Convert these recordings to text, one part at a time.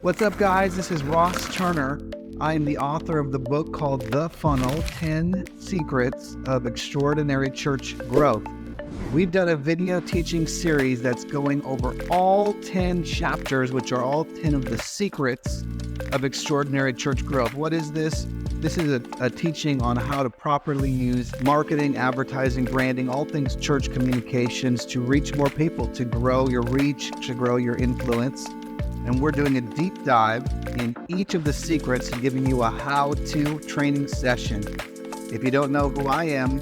What's up, guys? This is Ross Turner. I am the author of the book called The Funnel: 10 Secrets of Extraordinary Church Growth. We've done a video teaching series that's going over all 10 chapters, which are all 10 of the secrets of extraordinary church growth. What is this? This is a teaching on how to properly use marketing, advertising, branding, all things church communications to reach more people, to grow your reach, to grow your influence. And we're doing a deep dive in each of the secrets and giving you a how-to training session. If you don't know who I am,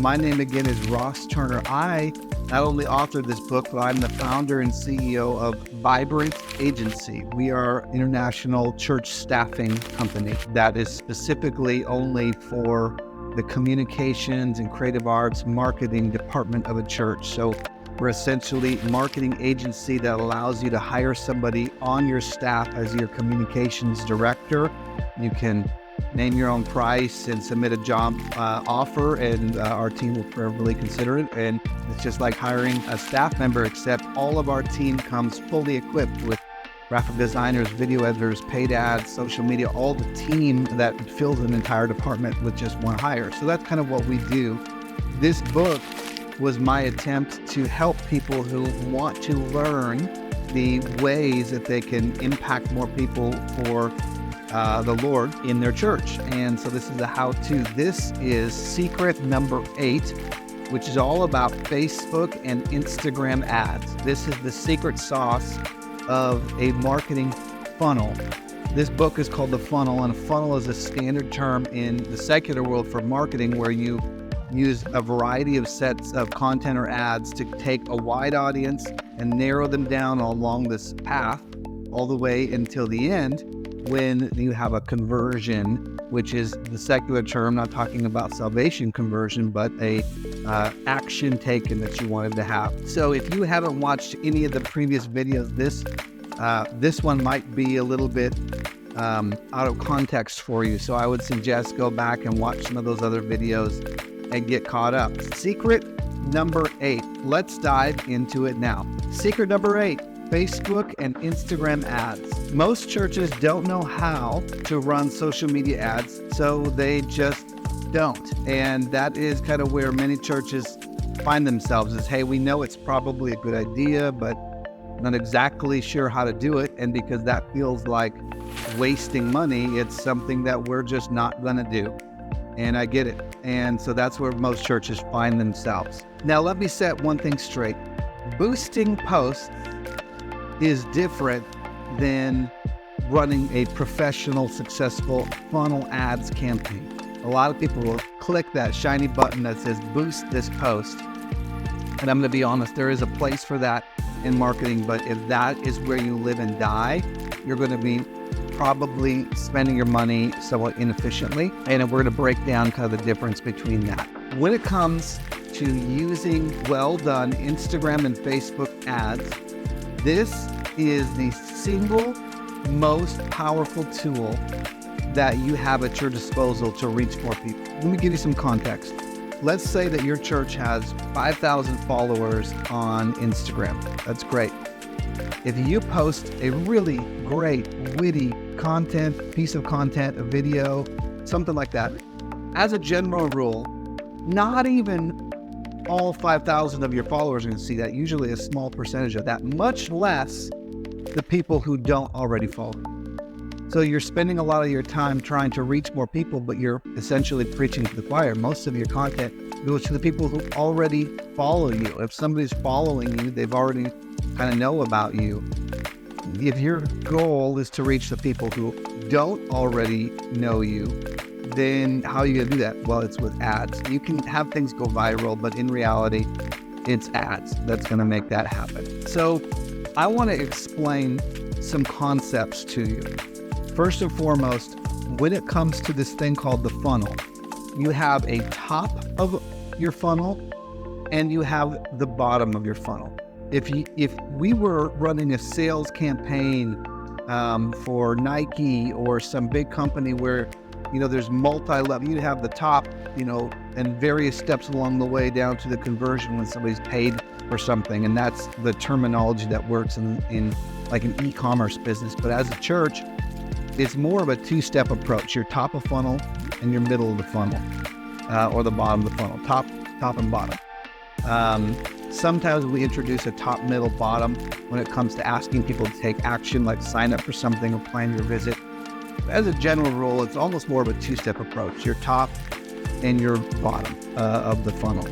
my name again is Ross Turner. I not only authored this book, but I'm the founder and CEO of Vibrant Agency. We are an international church staffing company that is specifically only for the communications and creative arts marketing department of a church. So we're essentially a marketing agency that allows you to hire somebody on your staff as your communications director. You can name your own price and submit a job offer, and our team will probably consider it. And it's just like hiring a staff member, except all of our team comes fully equipped with graphic designers, video editors, paid ads, social media, all the team that fills an entire department with just one hire. So that's kind of what we do. This book was my attempt to help people who want to learn the ways that they can impact more people for the Lord in their church. And so this is a how-to. This is secret number 8, which is all about Facebook and Instagram ads. This is the secret sauce of a marketing funnel. This book is called The Funnel, and a funnel is a standard term in the secular world for marketing, where you use a variety of sets of content or ads to take a wide audience and narrow them down along this path all the way until the end, when you have a conversion, which is the secular term, not talking about salvation conversion, but a action taken that you wanted to have. So if you haven't watched any of the previous videos, this one might be a little bit out of context for you. So I would suggest go back and watch some of those other videos and get caught up. Secret number 8. Let's dive into it now. Secret number 8. Facebook and Instagram ads. Most churches don't know how to run social media ads, so they just don't. And that is kind of where many churches find themselves, is, hey, we know it's probably a good idea, but not exactly sure how to do it. And because that feels like wasting money, it's something that we're just not going to do. And I get it. And so that's where most churches find themselves. Now, let me set one thing straight. Boosting posts is different than running a professional, successful funnel ads campaign. A lot of people will click that shiny button that says boost this post. And I'm going to be honest, there is a place for that in marketing, but if that is where you live and die, you're going to be probably spending your money somewhat inefficiently. And we're going to break down kind of the difference between that. When it comes to using well-done Instagram and Facebook ads, this is the single most powerful tool that you have at your disposal to reach more people. Let me give you some context. Let's say that your church has 5,000 followers on Instagram. That's great. If you post a really great, witty piece of content, a video, something like that, as a general rule, not even all 5,000 of your followers are going to see that. Usually a small percentage of that, much less the people who don't already follow. So you're spending a lot of your time trying to reach more people, but you're essentially preaching to the choir. Most of your content goes to the people who already follow you. If somebody's following you, they've already kind of know about you. If your goal is to reach the people who don't already know you, then how are you going to do that? Well, it's with ads. You can have things go viral, but in reality, it's ads that's going to make that happen. So I want to explain some concepts to you. First and foremost, when it comes to this thing called the funnel, you have a top of your funnel and you have the bottom of your funnel. If we were running a sales campaign for Nike or some big company where, there's multi-level, you have the top, and various steps along the way down to the conversion when somebody's paid for something. And that's the terminology that works in like an e-commerce business. But as a church, it's more of a two-step approach. Your top of funnel and your middle of the funnel, or the bottom of the funnel, top and bottom. Sometimes we introduce a top, middle, bottom when it comes to asking people to take action, like sign up for something or plan your visit. As a general rule, it's almost more of a two-step approach, your top and your bottom of the funnel.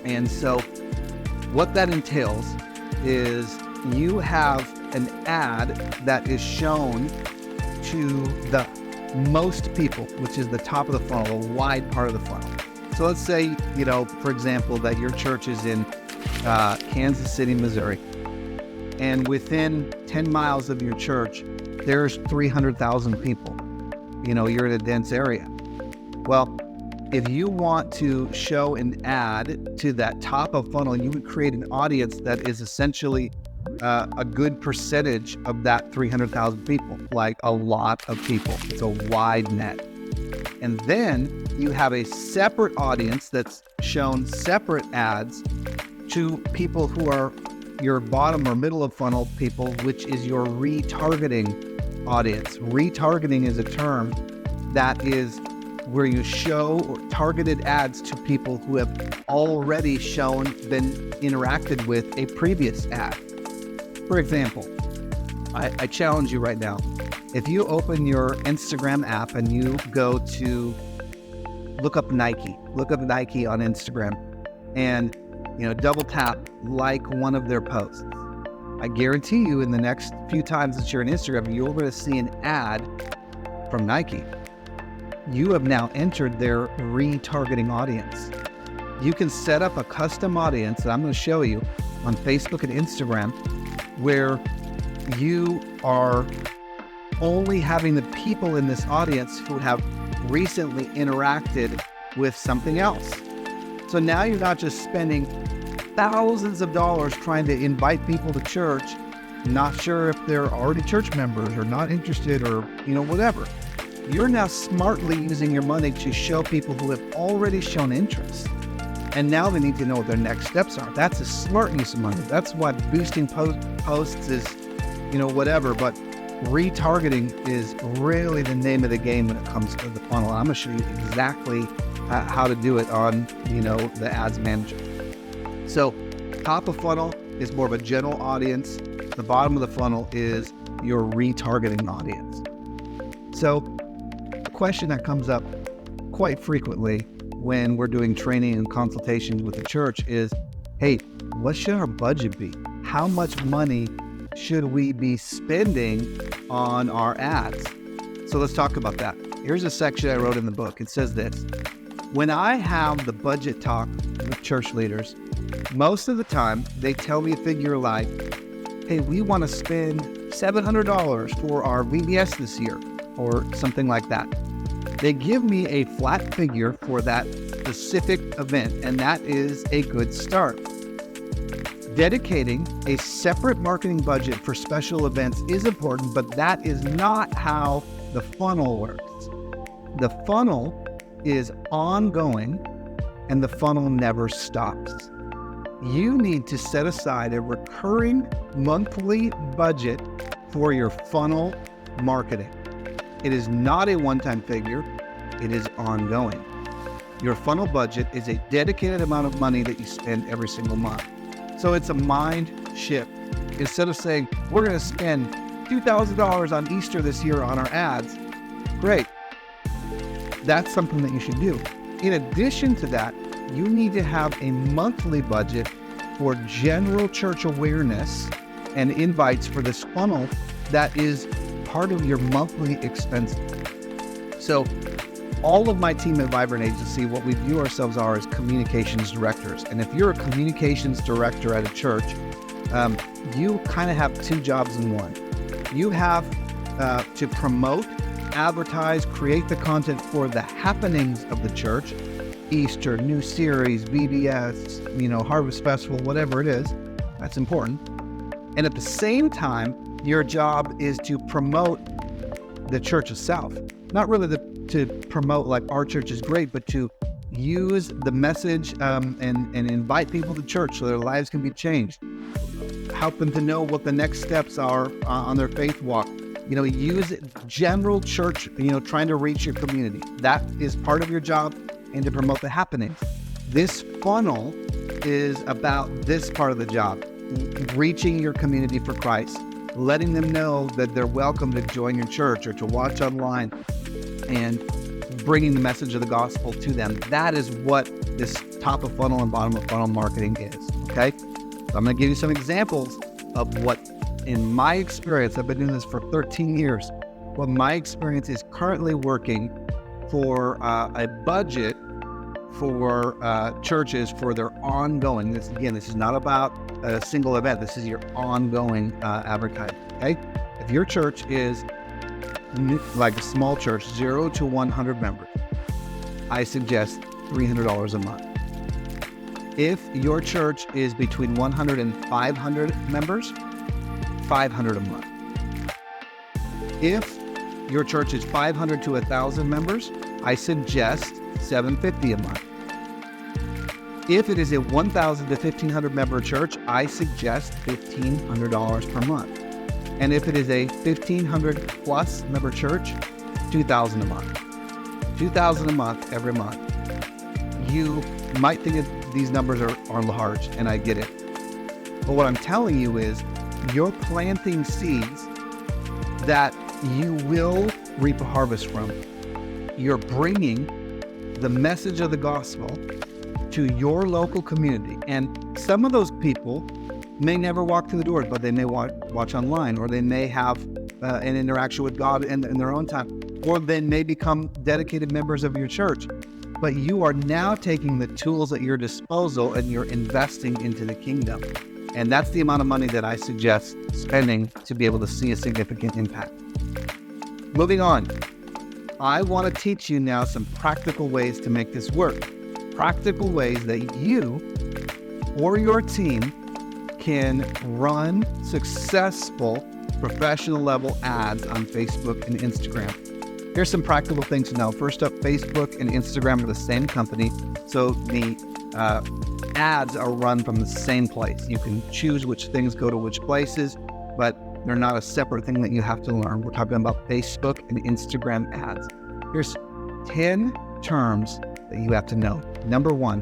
And so what that entails is you have an ad that is shown to the most people, which is the top of the funnel, a wide part of the funnel. So let's say, for example, that your church is in Kansas City, Missouri, and within 10 miles of your church, there's 300,000 people. You're in a dense area. Well, if you want to show an ad to that top of funnel, you would create an audience that is essentially a good percentage of that 300,000 people, like a lot of people. It's a wide net. And then you have a separate audience that's shown separate ads to people who are your bottom or middle of funnel people, which is your retargeting audience. Retargeting is a term that is where you show targeted ads to people who have already been interacted with a previous ad. For example, I challenge you right now. If you open your Instagram app and you go to look up Nike on Instagram and, double tap like one of their posts, I guarantee you in the next few times that you're on Instagram, you're going to see an ad from Nike. You have now entered their retargeting audience. You can set up a custom audience that I'm going to show you on Facebook and Instagram, where you are only having the people in this audience who have recently interacted with something else. So now you're not just spending thousands of dollars trying to invite people to church, not sure if they're already church members or not interested or, whatever. You're now smartly using your money to show people who have already shown interest. And now they need to know what their next steps are. That's a smart use of money. That's why boosting posts is, whatever. But retargeting is really the name of the game when it comes to the funnel. I'm going to show you exactly how to do it on, the ads manager. So top of funnel is more of a general audience. The bottom of the funnel is your retargeting audience. So a question that comes up quite frequently when we're doing training and consultations with the church is, hey, what should our budget be? How much money should we be spending on our ads? So let's talk about that. Here's a section I wrote in the book. It says this: when I have the budget talk with church leaders, most of the time they tell me a figure like, hey, we want to spend $700 for our VBS this year, or something like that. They give me a flat figure for that specific event, and that is a good start. Dedicating a separate marketing budget for special events is important, but that is not how the funnel works. The funnel is ongoing, and the funnel never stops. You need to set aside a recurring monthly budget for your funnel marketing. It is not a one-time figure, it is ongoing. Your funnel budget is a dedicated amount of money that you spend every single month. So it's a mind shift. Instead of saying, we're going to spend $2,000 on Easter this year on our ads, great. That's something that you should do. In addition to that, you need to have a monthly budget for general church awareness and invites for this funnel that is part of your monthly expenses. So all of my team at Vibrant Agency, what we view ourselves are as communications directors. And if you're a communications director at a church, you kind of have two jobs in one. You have to promote, advertise, create the content for the happenings of the church, Easter, new series, VBS, Harvest Festival, whatever it is. That's important. And at the same time, your job is to promote the church itself. Not really to promote like our church is great, but to use the message and invite people to church so their lives can be changed. help them to know what the next steps are on their faith walk. Use general church, trying to reach your community. That is part of your job, and to promote the happenings. This funnel is about this part of the job, reaching your community for Christ, letting them know that they're welcome to join your church or to watch online, and bringing the message of the gospel to them. That is what this top of funnel and bottom of funnel marketing is, okay? So I'm going to give you some examples of what, in my experience, I've been doing this for 13 years, what my experience is currently working for a budget for churches for their ongoing. This is not about a single event. This is your ongoing advertising, okay? If your church is like a small church, 0 to 100 members, I suggest $300 a month. If your church is between 100 and 500 members, $500 a month. If your church is 500 to 1,000 members, I suggest $750 a month. If it is a 1,000 to 1,500 member church, I suggest $1,500 per month. And if it is a 1,500 plus member church, $2,000 a month. $2,000 a month every month. You might think that these numbers are large, and I get it. But what I'm telling you is you're planting seeds that you will reap a harvest from. You're bringing the message of the gospel to your local community. And some of those people may never walk through the doors, but they may watch online, or they may have an interaction with God in their own time, or they may become dedicated members of your church. But you are now taking the tools at your disposal and you're investing into the kingdom. And that's the amount of money that I suggest spending to be able to see a significant impact. Moving on, I want to teach you now some practical ways to make this work. Practical ways that you or your team can run successful professional level ads on Facebook and Instagram. Here's some practical things to know. First up, Facebook and Instagram are the same company, so the ads are run from the same place. You can choose which things go to which places, but they're not a separate thing that you have to learn. We're talking about Facebook and Instagram ads. Here's 10 terms that you have to know. Number one,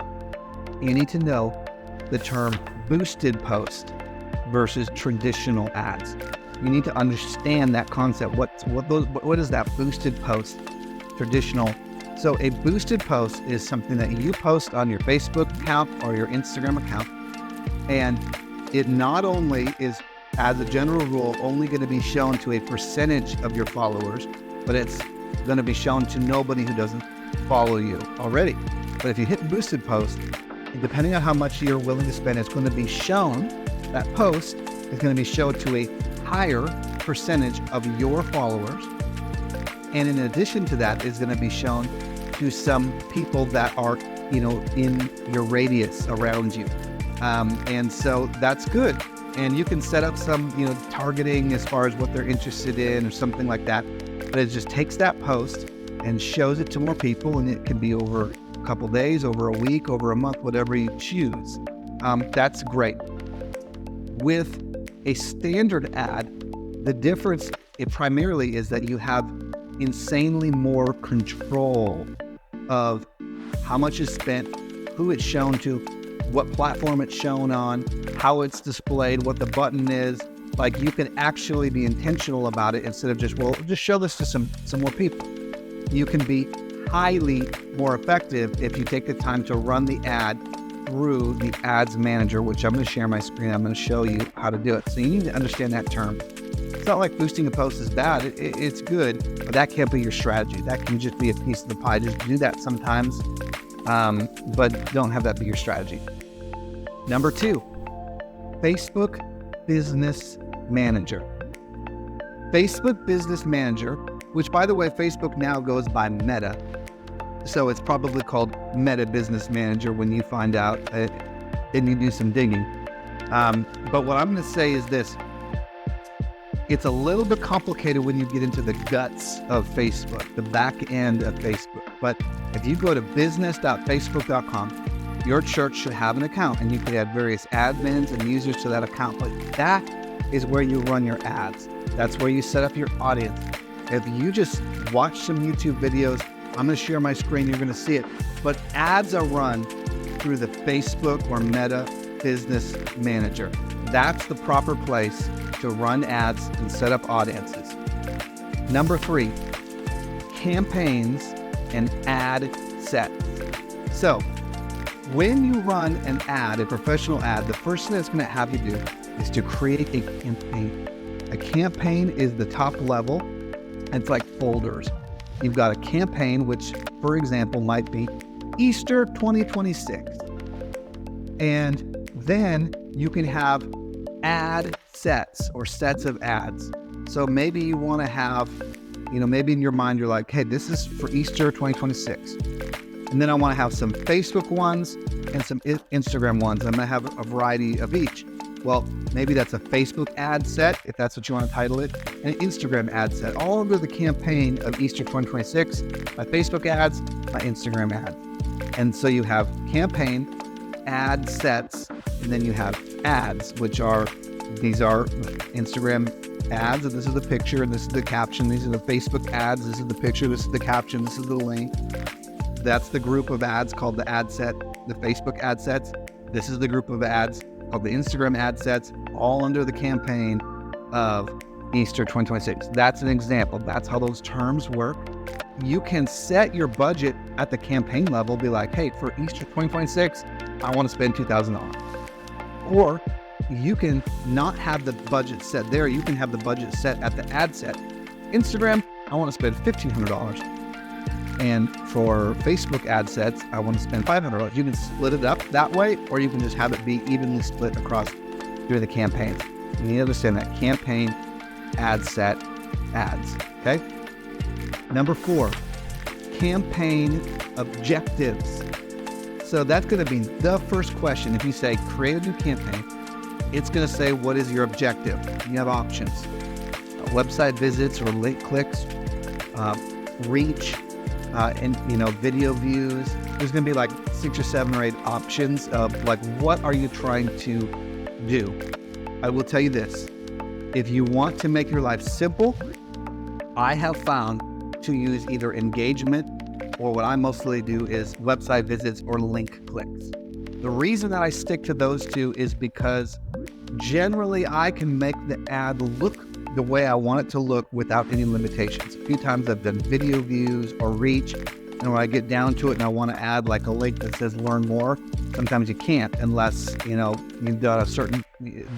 you need to know the term boosted post versus traditional ads. You need to understand that concept. What is that boosted post, traditional? So a boosted post is something that you post on your Facebook account or your Instagram account, and it not only is, as a general rule, only going to be shown to a percentage of your followers, but it's going to be shown to nobody who doesn't follow you already. But if you hit boosted post, depending on how much you're willing to spend, it's going to be shown, that post is going to be shown to a higher percentage of your followers. And in addition to that, is going to be shown to some people that are, in your radius around you. And so that's good. And you can set up some, targeting as far as what they're interested in or something like that. But it just takes that post and shows it to more people. And it can be over a couple days, over a week, over a month, whatever you choose. That's great. With a standard ad, the difference primarily is that you have insanely more control of how much is spent, who it's shown to, what platform it's shown on, how it's displayed, what the button is. Like, you can actually be intentional about it instead of just show this to some more people. You can be highly more effective if you take the time to run the ad through the ads manager, which I'm going to share my screen. I'm going to show you how to do it. So you need to understand that term. It's not like boosting a post is bad. It's good, but that can't be your strategy. That can just be a piece of the pie. Just do that sometimes, but don't have that be your strategy. Number two, Facebook Business Manager. Facebook Business Manager, which, by the way, Facebook now goes by Meta. So it's probably called Meta Business Manager when you find out and you do some digging. But what I'm going to say is this. It's a little bit complicated when you get into the guts of Facebook, the back end of Facebook. But if you go to business.facebook.com Your church should have an account, and you could add various admins and users to that account, but that is where you run your ads. That's where you set up your audience. If you just watch some YouTube videos, I'm going to share my screen, you're going to see it, but ads are run through the Facebook or Meta Business Manager. That's the proper place to run ads and set up audiences. Number 3, campaigns and ad sets. So when you run an ad, a professional ad, the first thing that's going to have you do is to create a campaign. A campaign is the top level. It's like folders. You've got a campaign, which, for example, might be Easter 2026. And then you can have ad sets or sets of ads. So maybe you want to have, maybe in your mind, you're like, hey, this is for Easter 2026. And then I want to have some Facebook ones and some Instagram ones. I'm going to have a variety of each. Well, maybe that's a Facebook ad set, if that's what you want to title it, and an Instagram ad set, all under the campaign of Easter 2026, my Facebook ads, my Instagram ads. And so you have campaign, ad sets, and then you have ads, these are Instagram ads, and this is the picture, and this is the caption. These are the Facebook ads, this is the picture, this is the caption, this is the link. That's the group of ads called the ad set, the Facebook ad sets. This is the group of ads called the Instagram ad sets, all under the campaign of Easter 2026. That's an example. That's how those terms work. You can set your budget at the campaign level, be like, hey, for Easter 2026, I want to spend $2,000. Or you can not have the budget set there. You can have the budget set at the ad set. Instagram, I want to spend $1,500. And for Facebook ad sets, I want to spend $500. You can split it up that way, or you can just have it be evenly split across through the campaigns. You need to understand that campaign, ad set, ads, okay? Number 4, campaign objectives. So that's going to be the first question. If you say create a new campaign, it's going to say, what is your objective? You have options. Website visits or link clicks, reach, and video views. There's going to be like 6 or 7 or 8 options of like, what are you trying to do? I will tell you this. If you want to make your life simple, I have found to use either engagement, or what I mostly do is website visits or link clicks. The reason that I stick to those two is because generally I can make the ad look the way I want it to look without any limitations. A few times I've done video views or reach, and when I get down to it and I want to add like a link that says learn more, sometimes you can't unless, you've done a certain,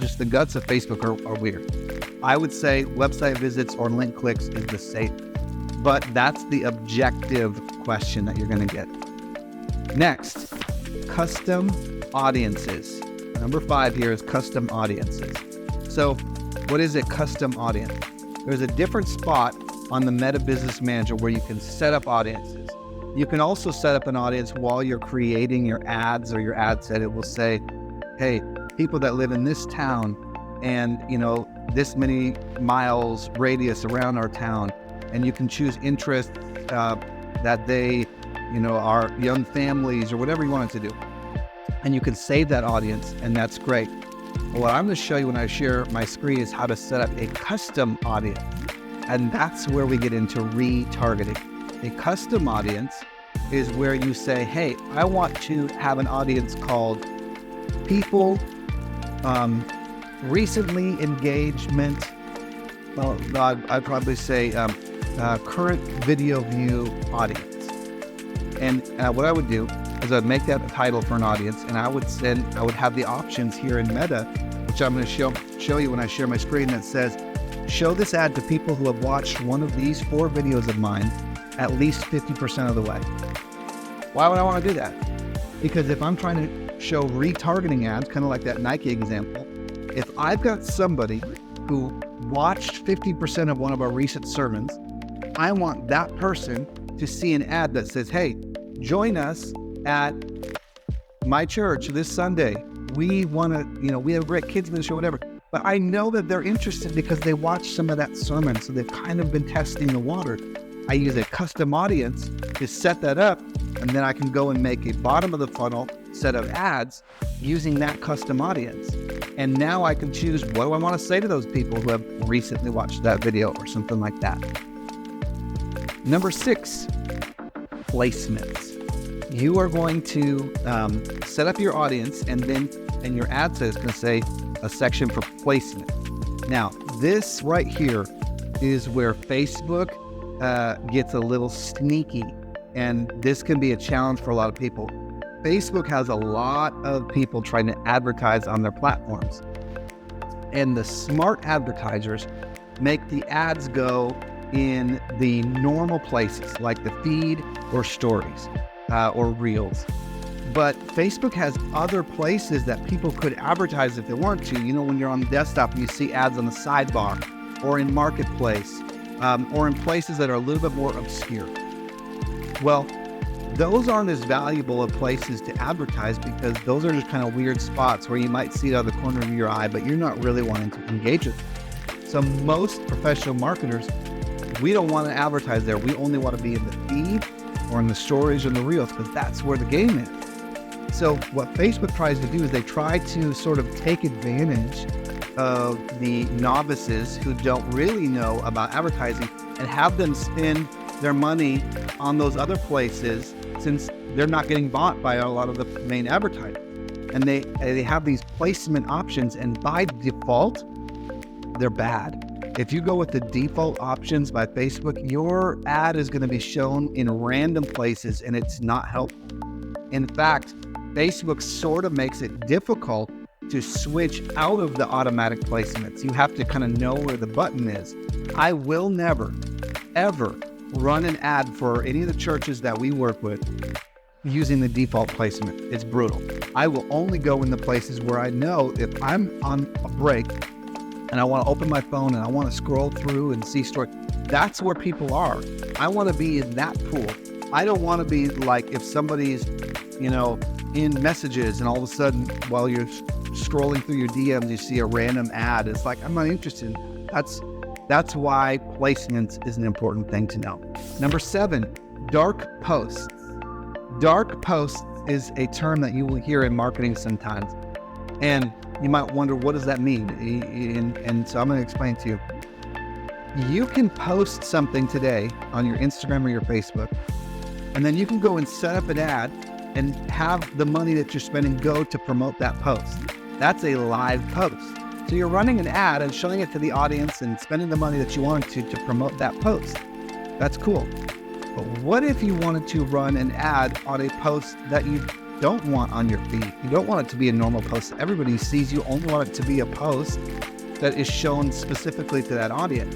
just the guts of Facebook are weird. I would say website visits or link clicks is the safe, but that's the objective question that you're going to get. Next, custom audiences. Number 5 here is custom audiences. So what is a custom audience? There's a different spot on the Meta Business Manager where you can set up audiences. You can also set up an audience while you're creating your ads or your ad set. It will say, hey, people that live in this town and, this many miles radius around our town. And you can choose interests that they, are young families or whatever you want it to do. And you can save that audience, and that's great. But what I'm going to show you when I share my screen is how to set up a custom audience. And that's where we get into retargeting. A custom audience is where you say, hey, I want to have an audience called people, recently engagement. Well, I'd probably say current video view audience. And what I would do is I'd make that a title for an audience, and I would have the options here in Meta, which I'm going to show you when I share my screen, that says, show this ad to people who have watched one of these 4 videos of mine at least 50% of the way. Why would I want to do that? Because if I'm trying to show retargeting ads, kind of like that Nike example, if I've got somebody who watched 50% of one of our recent sermons, I want that person to see an ad that says, hey, join us at my church this Sunday. We want to, we have great kids ministry or whatever. But I know that they're interested because they watched some of that sermon. So they've kind of been testing the water. I use a custom audience to set that up. And then I can go and make a bottom of the funnel set of ads using that custom audience. And now I can choose, what do I want to say to those people who have recently watched that video or something like that. Number 6, placements. You are going to set up your audience, and then in your ad set is going to say a section for placement. Now, this right here is where Facebook gets a little sneaky, and this can be a challenge for a lot of people. Facebook has a lot of people trying to advertise on their platforms, and the smart advertisers make the ads go in the normal places like the feed or stories or reels. But Facebook has other places that people could advertise if they want to. You know, when you're on the desktop and you see ads on the sidebar or in Marketplace or in places that are a little bit more obscure. Well, those aren't as valuable of places to advertise because those are just kind of weird spots where you might see it out of the corner of your eye, but you're not really wanting to engage with it. So most professional marketers, we don't want to advertise there. We only want to be in the feed or in the stories or in the reels because that's where the game is. So what Facebook tries to do is they try to sort of take advantage of the novices who don't really know about advertising and have them spend their money on those other places since they're not getting bought by a lot of the main advertisers. And they have these placement options, and by default, they're bad. If you go with the default options by Facebook, your ad is going to be shown in random places and it's not helpful. In fact, Facebook sort of makes it difficult to switch out of the automatic placements. You have to kind of know where the button is. I will never, ever run an ad for any of the churches that we work with using the default placement. It's brutal. I will only go in the places where I know if I'm on a break and I want to open my phone and I want to scroll through and see story, that's where people are. I want to be in that pool. I don't want to be like if somebody's, in messages and all of a sudden while you're scrolling through your DMs, you see a random ad. It's like, I'm not interested in that. That's why placements is an important thing to know. Number 7, dark posts. Dark posts is a term that you will hear in marketing sometimes. And you might wonder, what does that mean? And so I'm going to explain to you. You can post something today on your Instagram or your Facebook, and then you can go and set up an ad and have the money that you're spending go to promote that post. That's a live post. So you're running an ad and showing it to the audience and spending the money that you wanted to promote that post. That's cool. But what if you wanted to run an ad on a post that you don't want on your feed? You don't want it to be a normal post that everybody sees. You only want it to be a post that is shown specifically to that audience.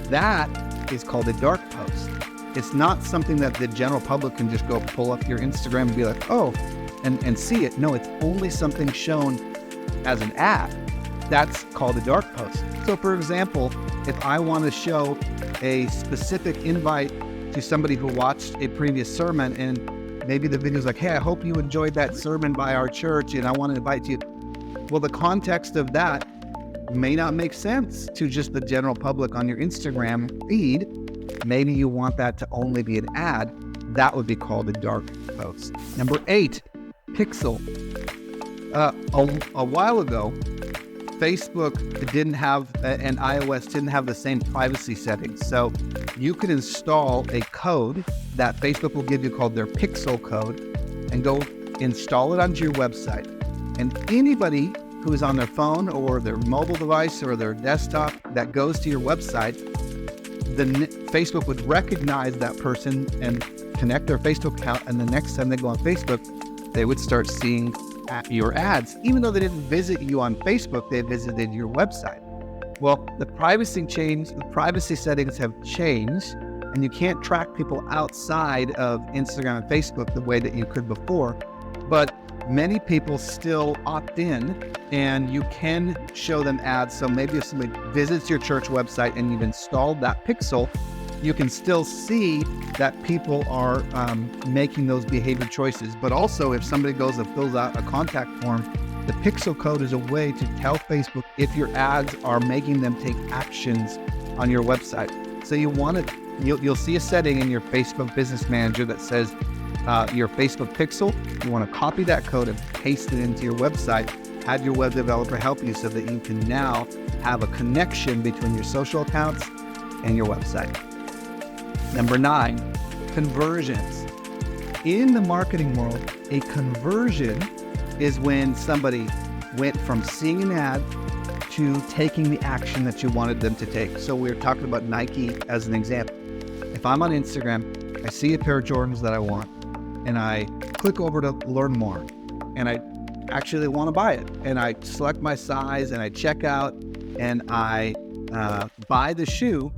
That is called a dark post. It's not something that the general public can just go pull up your Instagram and be like, oh, and see it. No, it's only something shown as an ad. That's called a dark post. So for example, if I want to show a specific invite to somebody who watched a previous sermon, and maybe the video's like, hey, I hope you enjoyed that sermon by our church and I want to invite you. Well, the context of that may not make sense to just the general public on your Instagram feed. Maybe you want that to only be an ad. That would be called a dark post. Number 8, pixel. A while ago, Facebook didn't have, and iOS didn't have the same privacy settings. So you could install a code that Facebook will give you called their pixel code and go install it onto your website. And anybody who is on their phone or their mobile device or their desktop that goes to your website, Facebook would recognize that person and connect their Facebook account. And the next time they go on Facebook, they would start seeing your ads. Even though they didn't visit you on Facebook, they visited your website. Well, the privacy settings have changed, and you can't track people outside of Instagram and Facebook the way that you could before. But many people still opt in, and you can show them ads. So maybe if somebody visits your church website and you've installed that pixel, you can still see that people are making those behavior choices. But also, if somebody goes and fills out a contact form, the pixel code is a way to tell Facebook if your ads are making them take actions on your website. So you'll see a setting in your Facebook Business Manager that says your Facebook pixel. You want to copy that code and paste it into your website. Have your web developer help you so that you can now have a connection between your social accounts and your website. Number 9, conversions. In the marketing world, a conversion is when somebody went from seeing an ad to taking the action that you wanted them to take. So we're talking about Nike as an example. If I'm on Instagram, I see a pair of Jordans that I want, and I click over to learn more, and I actually want to buy it, and I select my size, and I check out, and I buy the shoe,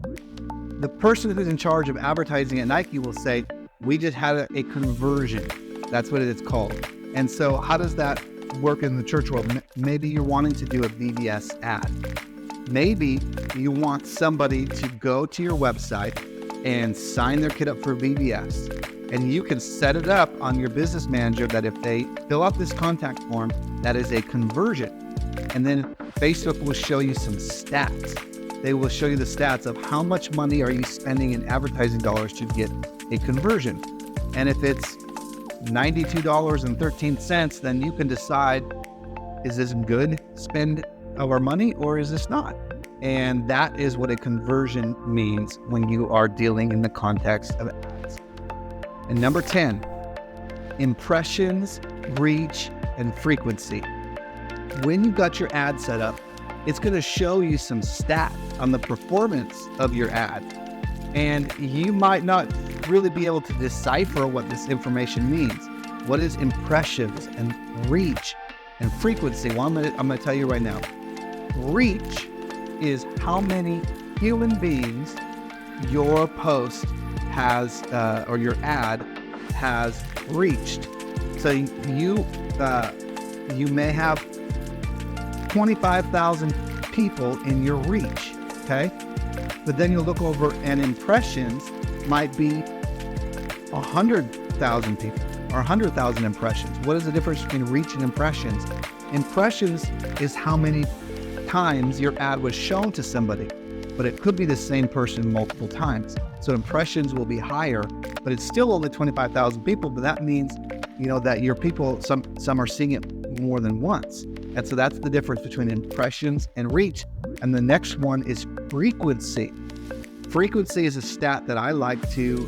the person who's in charge of advertising at Nike will say, we just had a conversion. That's what it's called. And so how does that work in the church world? Maybe you're wanting to do a VBS ad. Maybe you want somebody to go to your website and sign their kid up for VBS. And you can set it up on your business manager that if they fill out this contact form, that is a conversion. And then Facebook will show you some stats. They will show you the stats of how much money are you spending in advertising dollars to get a conversion. And if it's $92.13, then you can decide, is this good spend of our money or is this not? And that is what a conversion means when you are dealing in the context of ads. And number 10, impressions, reach, and frequency. When you've got your ad set up, it's going to show you some stats on the performance of your ad. And you might not really be able to decipher what this information means. What is impressions and reach and frequency? Well, I'm going to tell you right now. Reach is how many human beings your post has, or your ad has reached. So you may have 25,000 people in your reach, okay? But then you'll look over and impressions might be 100,000 people or 100,000 impressions. What is the difference between reach and impressions? Impressions is how many times your ad was shown to somebody, but it could be the same person multiple times. So impressions will be higher, but it's still only 25,000 people, but that means, that your people, some are seeing it more than once. And so that's the difference between impressions and reach. And the next one is frequency. Frequency is a stat that I like to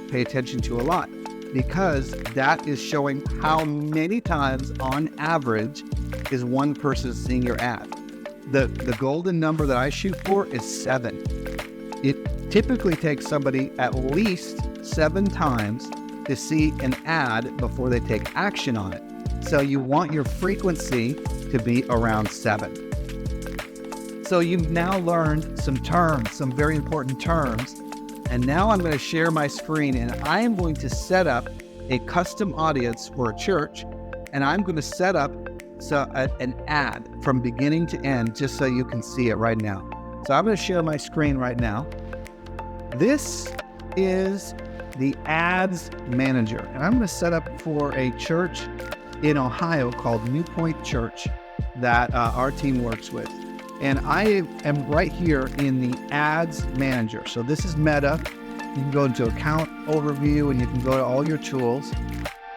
pay attention to a lot, because that is showing how many times on average is one person seeing your ad. The golden number that I shoot for is 7. It typically takes somebody at least 7 times to see an ad before they take action on it. So you want your frequency to be around 7. So you've now learned some terms, some very important terms. And now I'm going to share my screen, and I am going to set up a custom audience for a church, and I'm going to set up an ad from beginning to end just so you can see it right now. So I'm going to share my screen right now. This is the Ads Manager, and I'm going to set up for a church in Ohio called New Point Church that our team works with. And I am right here in the Ads Manager. So this is Meta. You can go into Account Overview and you can go to all your tools.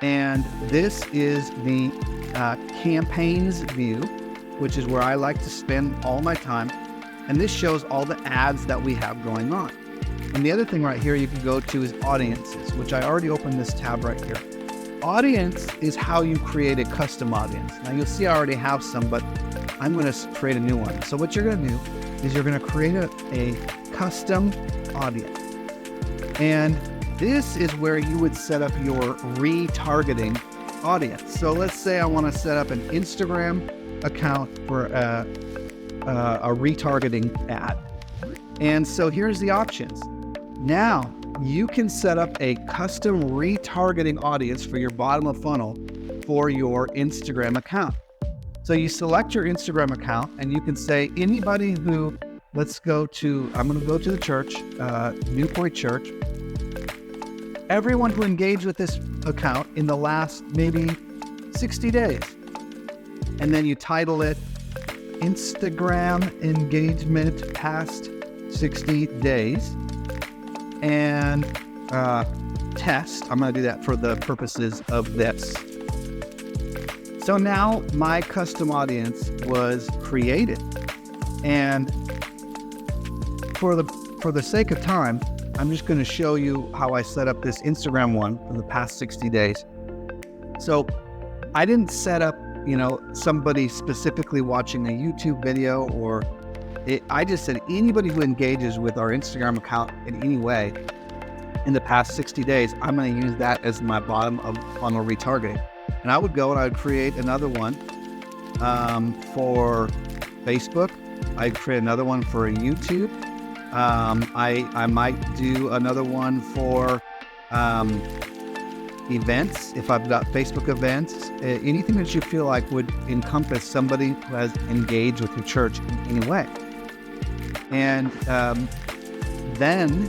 And this is the Campaigns view, which is where I like to spend all my time. And this shows all the ads that we have going on. And the other thing right here you can go to is Audiences, which I already opened this tab right here. Audience is how you create a custom audience. Now you'll see I already have some, but I'm going to create a new one. So what you're going to do is you're going to create a custom audience. And this is where you would set up your retargeting audience. So let's say I want to set up an Instagram account for a retargeting ad. And so here's the options. Now you can set up a custom retargeting audience for your bottom of funnel for your Instagram account. So you select your Instagram account and you can say anybody who, I'm going to go to the church, New Point Church. Everyone who engaged with this account in the last maybe 60 days. And then you title it Instagram Engagement Past 60 Days. And test. I'm going to do that for the purposes of this. So now my custom audience was created. And for the sake of time, I'm just going to show you how I set up this Instagram one for the past 60 days. So I didn't set up, somebody specifically watching a YouTube video I just said anybody who engages with our Instagram account in any way in the past 60 days, I'm going to use that as my bottom of funnel retargeting. And I would go and I would create another one for Facebook. I'd create another one for YouTube. I might do another one for events, if I've got Facebook events, anything that you feel like would encompass somebody who has engaged with your church in any way. And then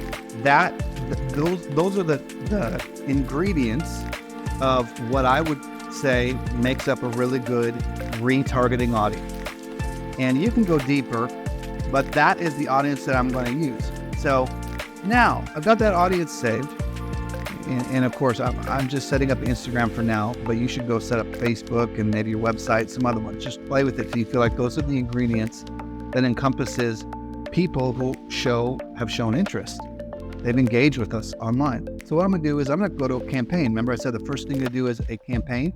those are the ingredients of what I would say makes up a really good retargeting audience. And you can go deeper, but that is the audience that I'm going to use. So now I've got that audience saved. And of course, I'm just setting up Instagram for now, but you should go set up Facebook and maybe your website, some other ones. Just play with it till you feel like those are the ingredients that encompasses people who have shown interest. They've engaged with us online. So what I'm going to do is I'm going to go to a campaign. Remember I said the first thing to do is a campaign.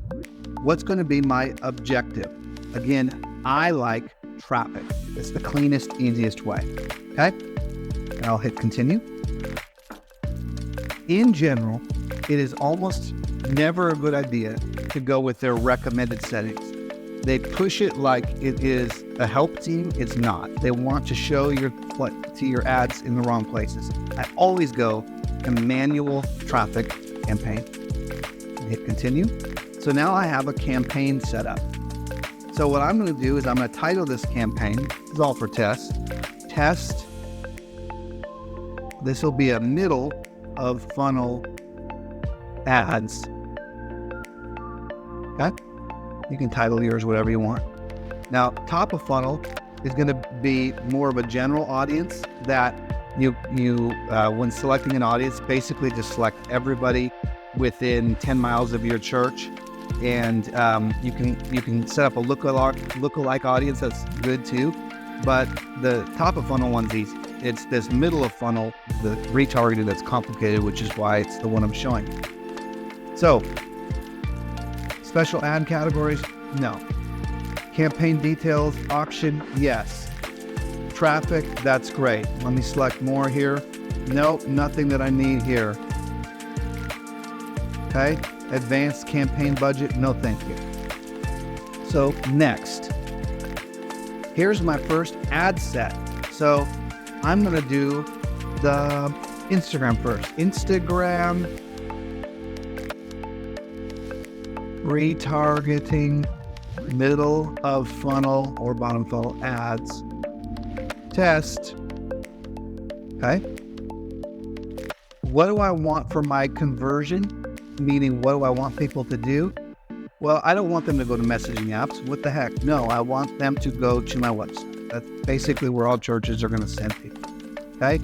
What's going to be my objective? Again, I like traffic. It's the cleanest, easiest way. Okay? And I'll hit continue. In general, it is almost never a good idea to go with their recommended settings. They push it like it is a help team. It's not. They want to show your ads in the wrong places. I always go to manual traffic campaign. Hit continue. So now I have a campaign set up. So what I'm going to do is I'm going to title this campaign. This is all for test. Test. This will be a middle of funnel ads. Okay? You can title yours whatever you want. Now, top of funnel is going to be more of a general audience that you when selecting an audience, basically just select everybody within 10 miles of your church. And you can set up a lookalike audience. That's good too. But the top of funnel one's easy. It's this middle of funnel, the retargeting, that's complicated, which is why it's the one I'm showing. So, special ad categories? No. Campaign details, auction? Yes. Traffic? That's great. Let me select more here. Nope, nothing that I need here. Okay. Advanced campaign budget? No, thank you. So, next. Here's my first ad set. So, I'm going to do the Instagram first. Instagram retargeting middle of funnel or bottom funnel ads. Test. Okay. What do I want for my conversion? Meaning, what do I want people to do? Well, I don't want them to go to messaging apps. What the heck? No, I want them to go to my website. That's basically where all churches are going to send people. Okay?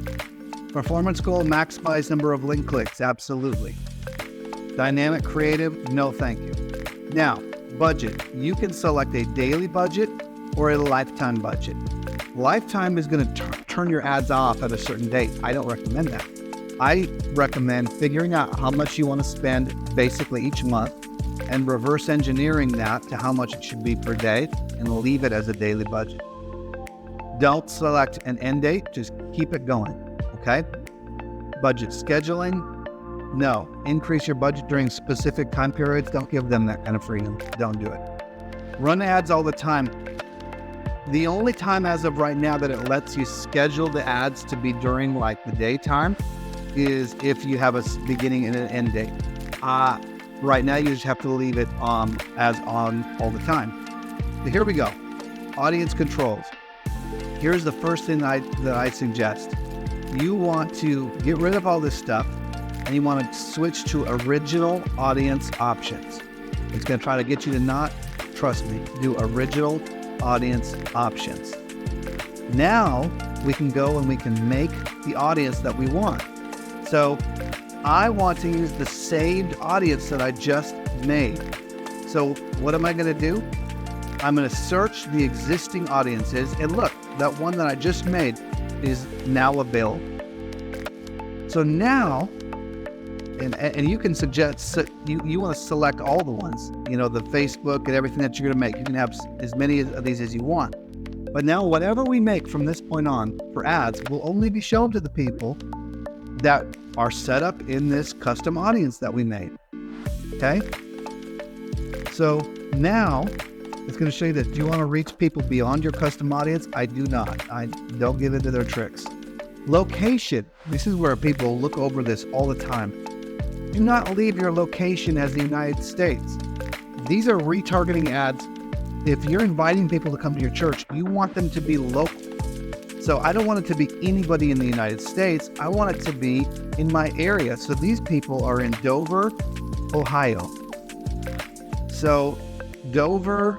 Performance goal, maximize number of link clicks. Absolutely. Dynamic creative, no thank you. Now, budget. You can select a daily budget or a lifetime budget. Lifetime is going to turn your ads off at a certain date. I don't recommend that. I recommend figuring out how much you want to spend basically each month and reverse engineering that to how much it should be per day and leave it as a daily budget. Don't select an end date, just keep it going, okay? Budget scheduling, no. Increase your budget during specific time periods. Don't give them that kind of freedom. Don't do it. Run ads all the time. The only time as of right now that it lets you schedule the ads to be during like the daytime is if you have a beginning and an end date. Right now you just have to leave it as on all the time. So here we go. Audience controls. Here's the first thing that I suggest. You want to get rid of all this stuff and you want to switch to original audience options. It's going to try to get you to not, trust me, do original audience options. Now we can go and we can make the audience that we want. So I want to use the saved audience that I just made. So what am I going to do? I'm going to search the existing audiences, and look, that one that I just made is now available. So now, and you can suggest, you want to select all the ones, the Facebook and everything that you're going to make. You can have as many of these as you want. But now whatever we make from this point on for ads will only be shown to the people that are set up in this custom audience that we made. Okay? So now it's going to show you that. Do you want to reach people beyond your custom audience? I do not. I don't give into their tricks. Location. This is where people look over this all the time. Do not leave your location as the United States. These are retargeting ads. If you're inviting people to come to your church, you want them to be local. So I don't want it to be anybody in the United States. I want it to be in my area. So these people are in Dover, Ohio. So Dover,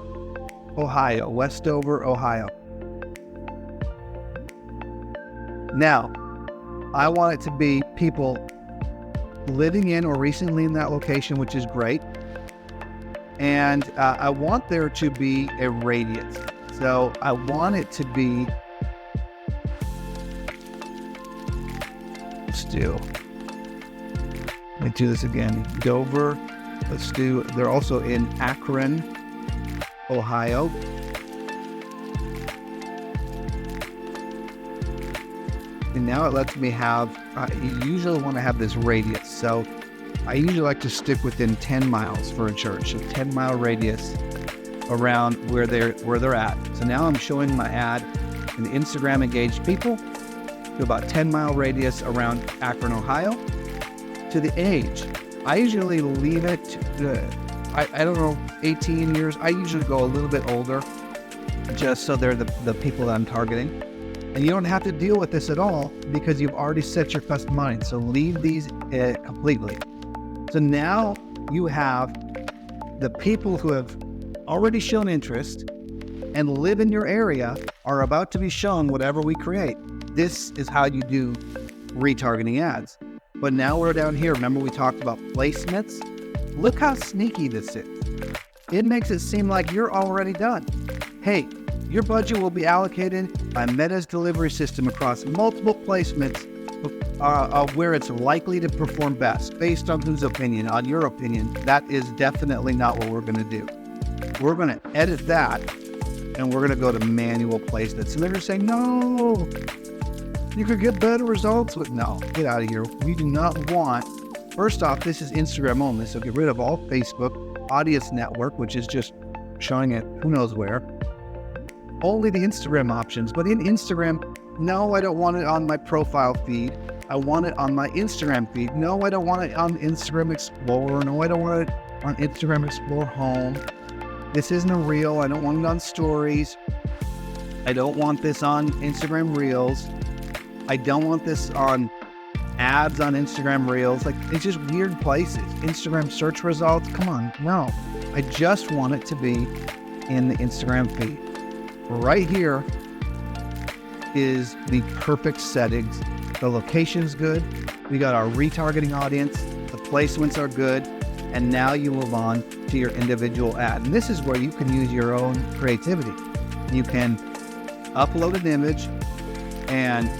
Ohio, West Dover, Ohio. Now, I want it to be people living in or recently in that location, which is great. And I want there to be a radius. So I want it to be, let me do this again. Dover, they're also in Akron, Ohio. And now it lets me have, you usually want to have this radius. So I usually like to stick within 10 miles for a church, a 10-mile radius around where they're at. So now I'm showing my ad in the Instagram engaged people to about 10-mile radius around Akron, Ohio. To the age, I usually leave it to, I don't know, 18 years. I usually go a little bit older, just so they're the people that I'm targeting. And you don't have to deal with this at all because you've already set your custom audience. So leave these completely. So now you have the people who have already shown interest and live in your area are about to be shown whatever we create. This is how you do retargeting ads. But now we're down here. Remember we talked about placements? Look how sneaky this is. It makes it seem like you're already done. Hey, your budget will be allocated by Meta's delivery system across multiple placements where it's likely to perform best, based on whose opinion? On your opinion. That is definitely not what we're going to do. We're going to edit that, and we're going to go to manual placements. And they're going to say, no, you could get better results with, no, get out of here. We do not want, first off, this is Instagram only, so get rid of all Facebook, Audience Network, which is just showing it who knows where. Only the Instagram options, but in Instagram, no, I don't want it on my profile feed. I want it on my Instagram feed. No, I don't want it on Instagram Explorer. No, I don't want it on Instagram Explorer Home. This isn't a reel. I don't want it on stories. I don't want this on Instagram Reels. I don't want this on ads on Instagram Reels. Like, it's just weird places. Instagram search results. Come on, no. I just want it to be in the Instagram feed. Right here is the perfect settings. The location's good. We got our retargeting audience. The placements are good. And now you move on to your individual ad. And this is where you can use your own creativity. You can upload an image. And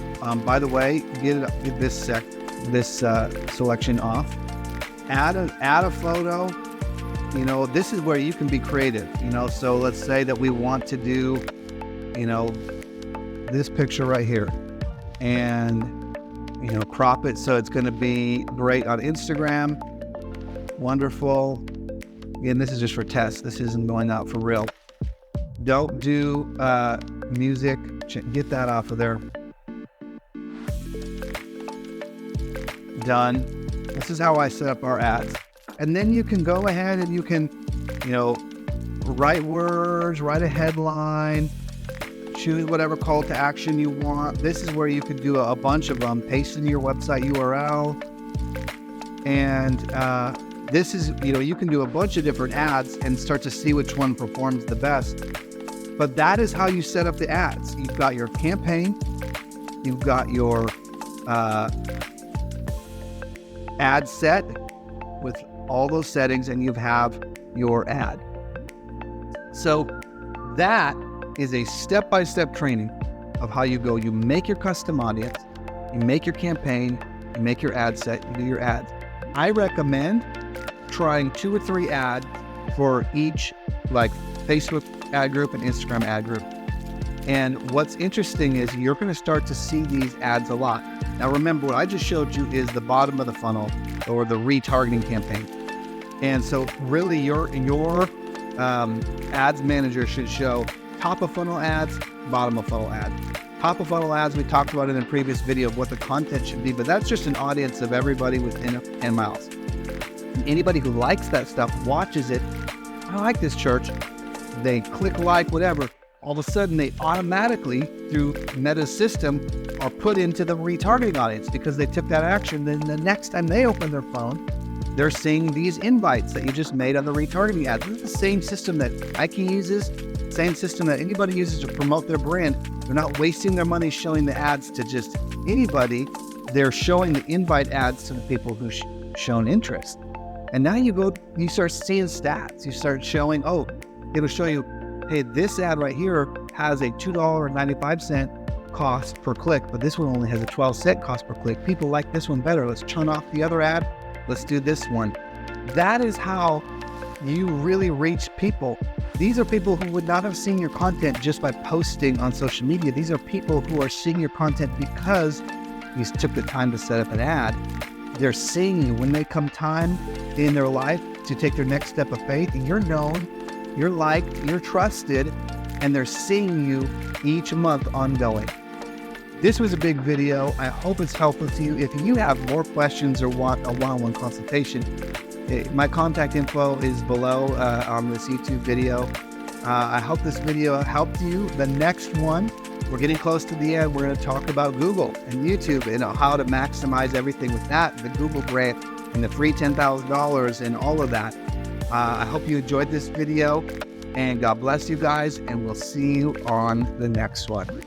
by the way, get this selection off. Add a photo. This is where you can be creative. So let's say that we want to do, this picture right here, and crop it so it's going to be great on Instagram. Wonderful. Again, this is just for test. This isn't going out for real. Don't do music. Get that off of there. Done. This is how I set up our ads. And then you can go ahead and you can, write words, write a headline, choose whatever call to action you want. This is where you could do a bunch of them, paste in your website URL. And this is, you can do a bunch of different ads and start to see which one performs the best. But that is how you set up the ads. You've got your campaign, you've got your ad set with all those settings, and you have your ad. So that is a step-by-step training of how you go. You make your custom audience, you make your campaign, you make your ad set, you do your ads. I recommend trying 2 or 3 ads for each, like Facebook ad group and Instagram ad group. And what's interesting is you're going to start to see these ads a lot. Now remember, what I just showed you is the bottom of the funnel, or the retargeting campaign. And so really your ads manager should show top of funnel ads, bottom of funnel ads. Top of funnel ads, we talked about in a previous video of what the content should be, but that's just an audience of everybody within 10 miles. And anybody who likes that stuff, watches it, I like this church, they click like, whatever, all of a sudden they automatically, through Meta's system, are put into the retargeting audience because they took that action. Then the next time they open their phone, they're seeing these invites that you just made on the retargeting ads. This is the same system that Nike uses, same system that anybody uses to promote their brand. They're not wasting their money showing the ads to just anybody. They're showing the invite ads to the people who've shown interest. And now you start seeing stats. You start showing, oh, it'll show you, hey, this ad right here has a $2.95 cost per click, but this one only has a 12-cent cost per click. People like this one better. Let's churn off the other ad. Let's do this one. That is how you really reach people. These are people who would not have seen your content just by posting on social media. These are people who are seeing your content because you took the time to set up an ad. They're seeing you when they come time in their life to take their next step of faith. You're known, you're liked, you're trusted, and they're seeing you each month ongoing. This was a big video. I hope it's helpful to you. If you have more questions or want a one-on-one consultation, my contact info is below on this YouTube video. I hope this video helped you. The next one, we're getting close to the end. We're going to talk about Google and YouTube and how to maximize everything with that, the Google grant and the free $10,000 and all of that. I hope you enjoyed this video, and God bless you guys, and we'll see you on the next one.